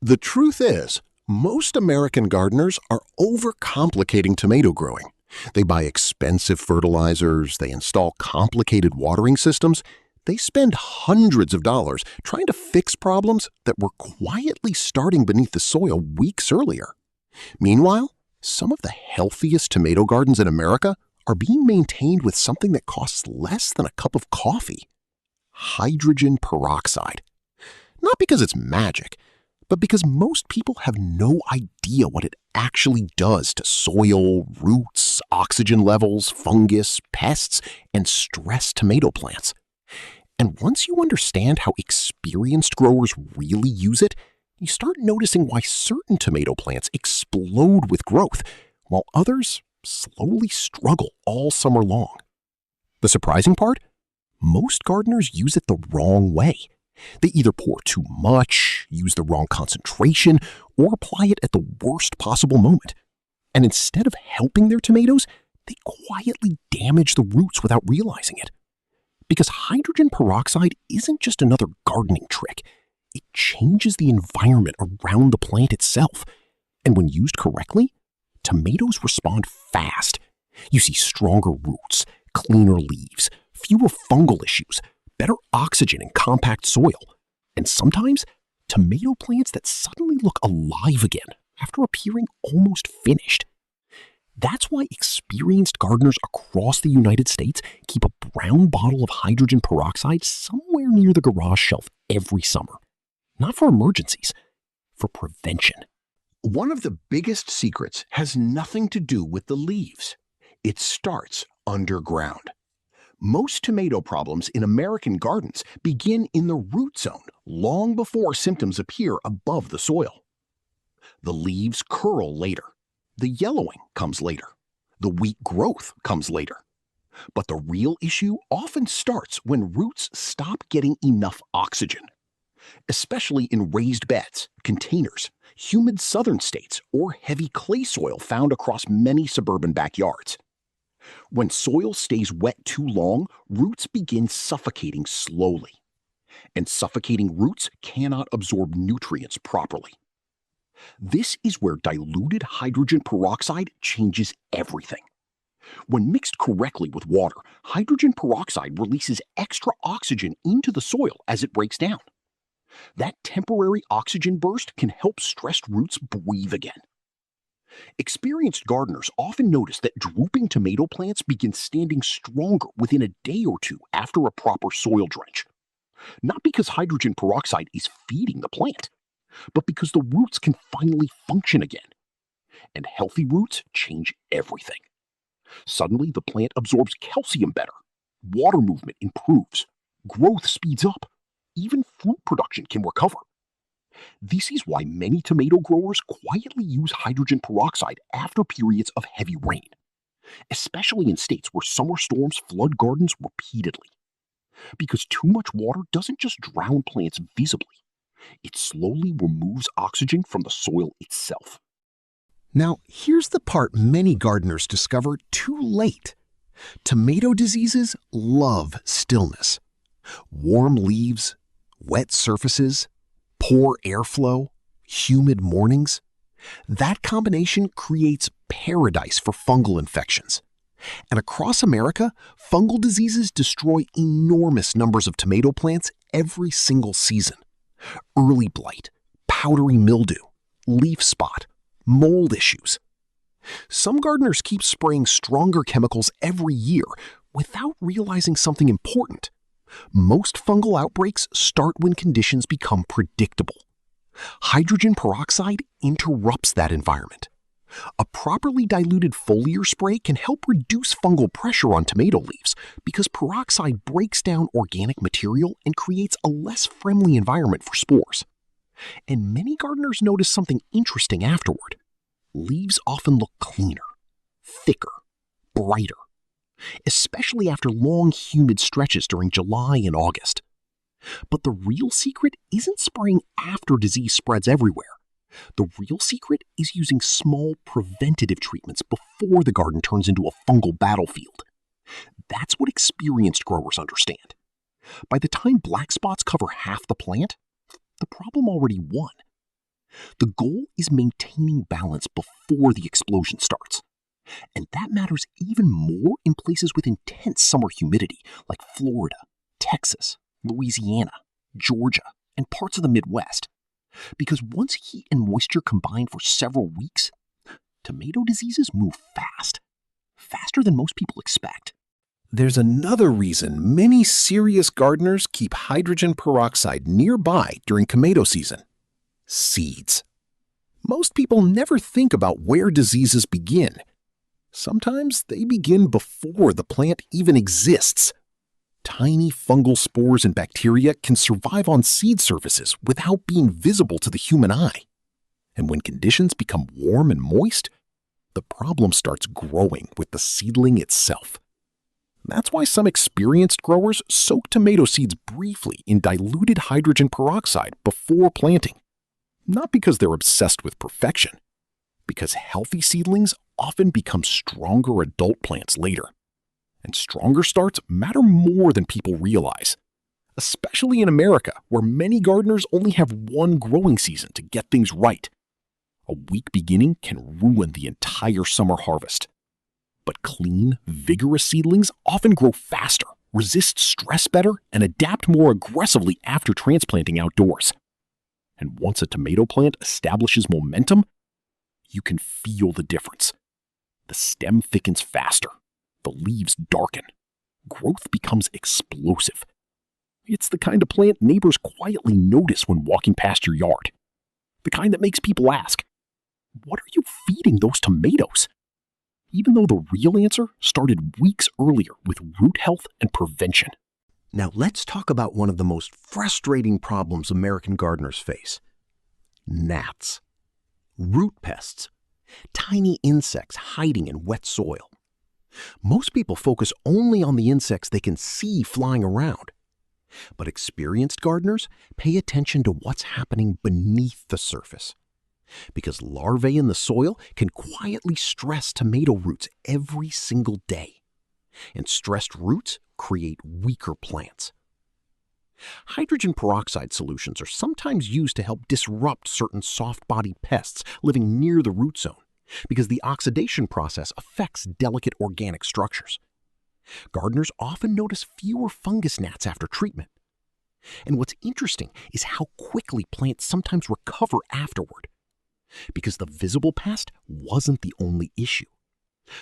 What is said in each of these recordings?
The truth is, most American gardeners are overcomplicating tomato growing. They buy expensive fertilizers, they install complicated watering systems, they spend hundreds of dollars trying to fix problems that were quietly starting beneath the soil weeks earlier. Meanwhile, some of the healthiest tomato gardens in America are being maintained with something that costs less than a cup of coffee: hydrogen peroxide. Not because it's magic, but because most people have no idea what it actually does to soil, roots, oxygen levels, fungus, pests, and stressed tomato plants. And once you understand how experienced growers really use it, you start noticing why certain tomato plants explode with growth, while others slowly struggle all summer long. The surprising part? Most gardeners use it the wrong way. They either pour too much, use the wrong concentration, or apply it at the worst possible moment. And instead of helping their tomatoes, they quietly damage the roots without realizing it. Because hydrogen peroxide isn't just another gardening trick. It changes the environment around the plant itself. And when used correctly, tomatoes respond fast. You see stronger roots, cleaner leaves, fewer fungal issues, better oxygen in compact soil, and sometimes tomato plants that suddenly look alive again after appearing almost finished. That's why experienced gardeners across the United States keep a brown bottle of hydrogen peroxide somewhere near the garage shelf every summer. Not for emergencies, for prevention. One of the biggest secrets has nothing to do with the leaves. It starts underground. Most tomato problems in American gardens begin in the root zone long before symptoms appear above the soil. The leaves curl later. The yellowing comes later. The weak growth comes later. But the real issue often starts when roots stop getting enough oxygen, especially in raised beds, containers, humid southern states, or heavy clay soil found across many suburban backyards. When soil stays wet too long, roots begin suffocating slowly. And suffocating roots cannot absorb nutrients properly. This is where diluted hydrogen peroxide changes everything. When mixed correctly with water, hydrogen peroxide releases extra oxygen into the soil as it breaks down. That temporary oxygen burst can help stressed roots breathe again. Experienced gardeners often notice that drooping tomato plants begin standing stronger within a day or two after a proper soil drench. Not because hydrogen peroxide is feeding the plant, but because the roots can finally function again. And healthy roots change everything. Suddenly, the plant absorbs calcium better, water movement improves, growth speeds up, even fruit production can recover. This is why many tomato growers quietly use hydrogen peroxide after periods of heavy rain, especially in states where summer storms flood gardens repeatedly. Because too much water doesn't just drown plants visibly, it slowly removes oxygen from the soil itself. Now, here's the part many gardeners discover too late. Tomato diseases love stillness. Warm leaves, wet surfaces, poor airflow, humid mornings. That combination creates paradise for fungal infections. And across America, fungal diseases destroy enormous numbers of tomato plants every single season. Early blight, powdery mildew, leaf spot, mold issues. Some gardeners keep spraying stronger chemicals every year without realizing something important. Most fungal outbreaks start when conditions become predictable. Hydrogen peroxide interrupts that environment. A properly diluted foliar spray can help reduce fungal pressure on tomato leaves because peroxide breaks down organic material and creates a less friendly environment for spores. And many gardeners notice something interesting afterward. Leaves often look cleaner, thicker, brighter, especially after long humid stretches during July and August. But the real secret isn't spraying after disease spreads everywhere. The real secret is using small preventative treatments before the garden turns into a fungal battlefield. That's what experienced growers understand. By the time black spots cover half the plant, the problem already won. The goal is maintaining balance before the explosion starts. And that matters even more in places with intense summer humidity like Florida, Texas, Louisiana, Georgia, and parts of the Midwest. Because once heat and moisture combine for several weeks, tomato diseases move fast. Faster than most people expect. There's another reason many serious gardeners keep hydrogen peroxide nearby during tomato season. Seeds. Most people never think about where diseases begin. Sometimes they begin before the plant even exists. Tiny fungal spores and bacteria can survive on seed surfaces without being visible to the human eye. And when conditions become warm and moist, the problem starts growing with the seedling itself. That's why some experienced growers soak tomato seeds briefly in diluted hydrogen peroxide before planting. Not because they're obsessed with perfection, because healthy seedlings often become stronger adult plants later. And stronger starts matter more than people realize, especially in America, where many gardeners only have one growing season to get things right. A weak beginning can ruin the entire summer harvest. But clean, vigorous seedlings often grow faster, resist stress better, and adapt more aggressively after transplanting outdoors. And once a tomato plant establishes momentum, you can feel the difference. The stem thickens faster, the leaves darken, growth becomes explosive. It's the kind of plant neighbors quietly notice when walking past your yard. The kind that makes people ask, "What are you feeding those tomatoes?" Even though the real answer started weeks earlier with root health and prevention. Now let's talk about one of the most frustrating problems American gardeners face. Gnats. Root pests. Tiny insects hiding in wet soil. Most people focus only on the insects they can see flying around. But experienced gardeners pay attention to what's happening beneath the surface. Because larvae in the soil can quietly stress tomato roots every single day. And stressed roots create weaker plants. Hydrogen peroxide solutions are sometimes used to help disrupt certain soft-bodied pests living near the root zone, because the oxidation process affects delicate organic structures. Gardeners often notice fewer fungus gnats after treatment. And what's interesting is how quickly plants sometimes recover afterward. Because the visible pest wasn't the only issue.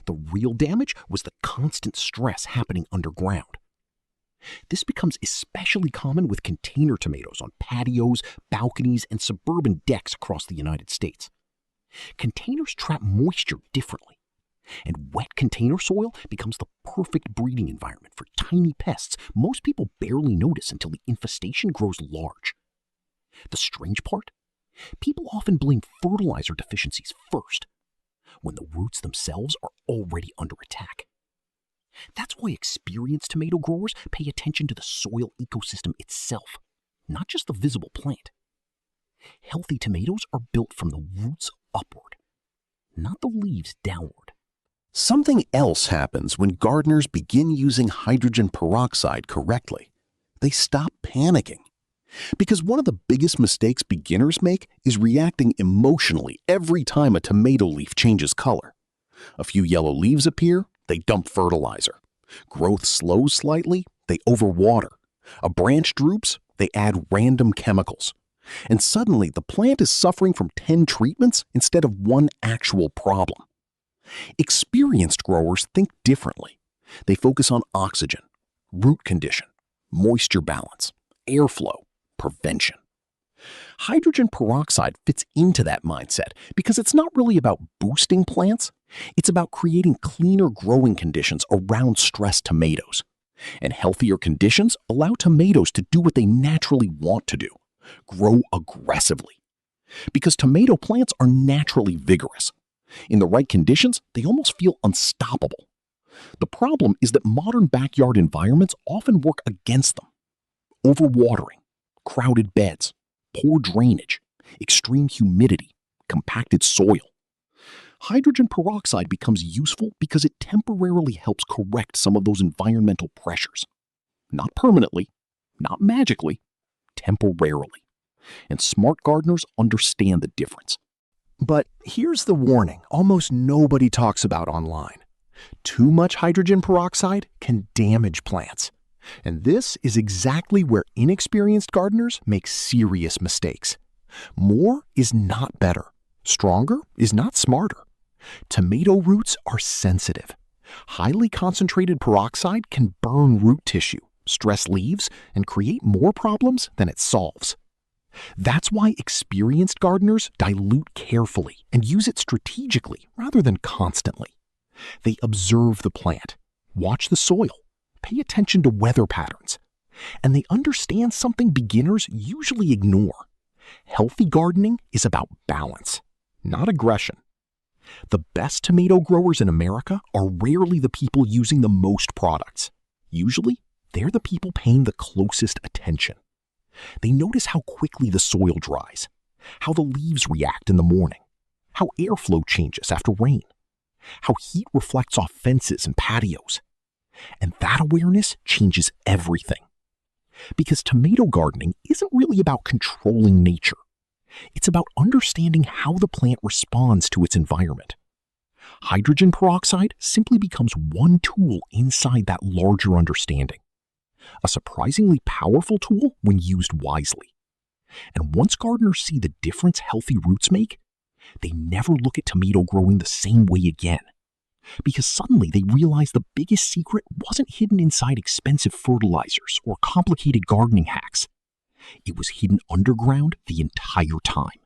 The real damage was the constant stress happening underground. This becomes especially common with container tomatoes on patios, balconies, and suburban decks across the United States. Containers trap moisture differently, and wet container soil becomes the perfect breeding environment for tiny pests most people barely notice until the infestation grows large. The strange part? People often blame fertilizer deficiencies first, when the roots themselves are already under attack. That's why experienced tomato growers pay attention to the soil ecosystem itself, not just the visible plant. Healthy tomatoes are built from the roots upward, not the leaves downward. Something else happens when gardeners begin using hydrogen peroxide correctly. They stop panicking. Because one of the biggest mistakes beginners make is reacting emotionally every time a tomato leaf changes color. A few yellow leaves appear, they dump fertilizer. Growth slows slightly, they overwater. A branch droops, they add random chemicals. And suddenly the plant is suffering from 10 treatments instead of one actual problem. Experienced growers think differently. They focus on oxygen, root condition, moisture balance, airflow, prevention. Hydrogen peroxide fits into that mindset because it's not really about boosting plants. It's about creating cleaner growing conditions around stressed tomatoes. And healthier conditions allow tomatoes to do what they naturally want to do, grow aggressively. Because tomato plants are naturally vigorous. In the right conditions, they almost feel unstoppable. The problem is that modern backyard environments often work against them. Overwatering, crowded beds, poor drainage, extreme humidity, compacted soil. Hydrogen peroxide becomes useful because it temporarily helps correct some of those environmental pressures. Not permanently, not magically, temporarily. and smart gardeners understand the difference. But here's the warning almost nobody talks about online. Too much hydrogen peroxide can damage plants. And this is exactly where inexperienced gardeners make serious mistakes. More is not better. Stronger is not smarter. Tomato roots are sensitive. Highly concentrated peroxide can burn root tissue, stress leaves, and create more problems than it solves. That's why experienced gardeners dilute carefully and use it strategically rather than constantly. They observe the plant, watch the soil, pay attention to weather patterns, and they understand something beginners usually ignore. Healthy gardening is about balance, not aggression. The best tomato growers in America are rarely the people using the most products. Usually, they're the people paying the closest attention. They notice how quickly the soil dries, how the leaves react in the morning, how airflow changes after rain, how heat reflects off fences and patios. And that awareness changes everything. Because tomato gardening isn't really about controlling nature. It's about understanding how the plant responds to its environment. Hydrogen peroxide simply becomes one tool inside that larger understanding. A surprisingly powerful tool when used wisely. And once gardeners see the difference healthy roots make, they never look at tomato growing the same way again. Because suddenly they realize the biggest secret wasn't hidden inside expensive fertilizers or complicated gardening hacks. It was hidden underground the entire time.